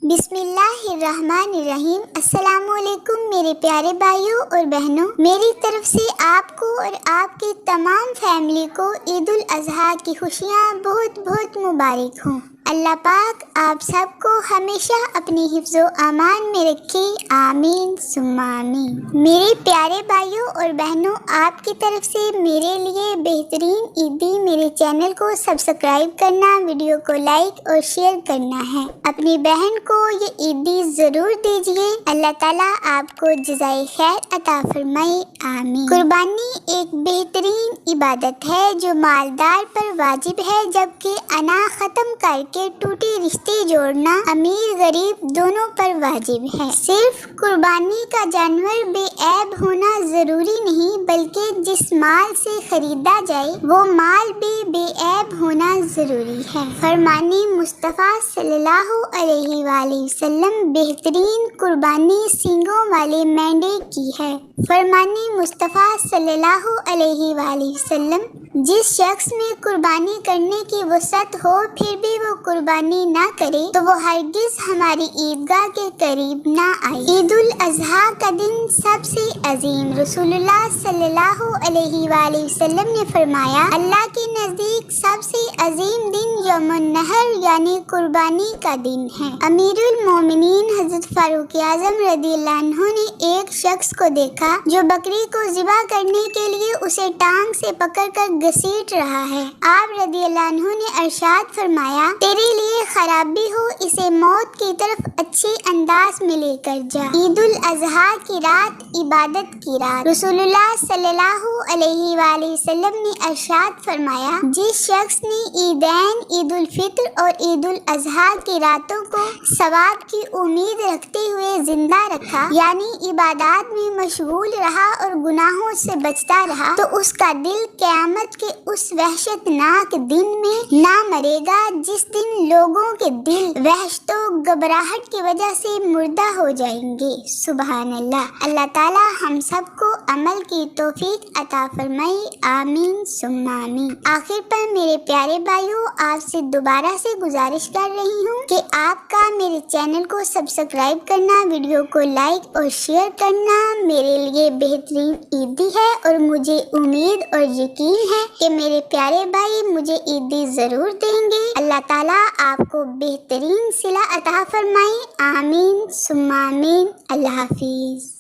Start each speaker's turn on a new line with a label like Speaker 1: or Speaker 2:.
Speaker 1: بسم اللہ الرحمن الرحیم۔ السلام علیکم میرے پیارے بھائیوں اور بہنوں، میری طرف سے آپ کو اور آپ کی تمام فیملی کو عید الاضحیٰ کی خوشیاں بہت بہت مبارک ہوں۔ اللہ پاک آپ سب کو ہمیشہ اپنی حفظ و امان میں رکھے، آمین ثم آمین۔ میرے پیارے بھائیوں اور بہنوں، آپ کی طرف سے میرے لیے بہترین عیدی میرے چینل کو سبسکرائب کرنا، ویڈیو کو لائک اور شیئر کرنا ہے۔ اپنی بہن کو یہ عیدی ضرور دیجیے، اللہ تعالیٰ آپ کو جزائے خیر عطا فرمائے، آمین۔ قربانی ایک بہترین عبادت ہے جو مالدار پر واجب ہے، جبکہ انا ختم کر کے ٹوٹے رشتے جوڑنا امیر غریب دونوں پر واجب ہے۔ صرف قربانی کا جانور بے عیب ہونا ضروری نہیں، بلکہ جس مال سے خریدا جائے وہ مال بھی بے عیب ہونا ضروری ہے۔ فرمان مصطفیٰ صلی اللہ علیہ وآلہ وسلم بہترین قربانی سینگوں والے مینڈے کی ہے۔ فرمان مصطفیٰ صلی اللہ علیہ وآلہ وسلم، جس شخص میں قربانی کرنے کی وسعت ہو پھر بھی وہ قربانی نہ کرے تو وہ ہرگز ہماری عیدگاہ کے قریب نہ آئے۔ عید الاضحیٰ کا دن سب سے عظیم، رسول اللہ صلی اللہ علیہ وآلہ وسلم نے فرمایا، اللہ کے نزدیک سب سے عظیم دن یوم النحر یعنی قربانی کا دن ہے۔ امیر المومنین حضرت فاروق اعظم رضی اللہ عنہ نے ایک شخص کو دیکھا جو بکری کو ذبح کرنے کے لیے اسے ٹانگ سے پکڑ کر گھسیٹ رہا ہے۔ آپ رضی اللہ عنہ نے ارشاد فرمایا، تیرے لیے خرابی ہو، اسے موت کی طرف اچھے انداز میں لے کر جا۔ عید الاضحیٰ کی رات عبادت کی رات، رسول اللہ صلی اللہ علیہ وآلہ وسلم نے ارشاد فرمایا، جس شخص نے عیدین عید الفطر اور عید الاضحیٰ کی راتوں کو ثواب کی امید رکھتے ہوئے زندہ رکھا، یعنی عبادات میں مشغول رہا اور گناہوں سے بچتا رہا، تو اس کا دل قیامت کے اس وحشت ناک دن میں نہ مرے گا جس دن لوگوں کے دل وحشت و گھبراہٹ کی وجہ سے مردہ ہو جائیں گے۔ سبحان اللہ۔ اللہ تعالی ہم سب کو عمل کی توفیق عطا فرمائے، آمین ثم آمین۔ آخر پر میرے پیارے بھائیوں، آپ سے دوبارہ سے گزارش کر رہی ہوں کہ آپ کا میرے چینل کو سبسکرائب کرنا، ویڈیو کو لائک اور شیئر کرنا میرے لیے بہترین عیدی ہے، اور مجھے امید اور یقین ہے کہ میرے پیارے بھائی مجھے عیدی ضرور دیں گے۔ اللہ تعالیٰ آپ کو بہترین صلہ عطا فرمائے، آمین ثم آمین۔ اللہ حافظ۔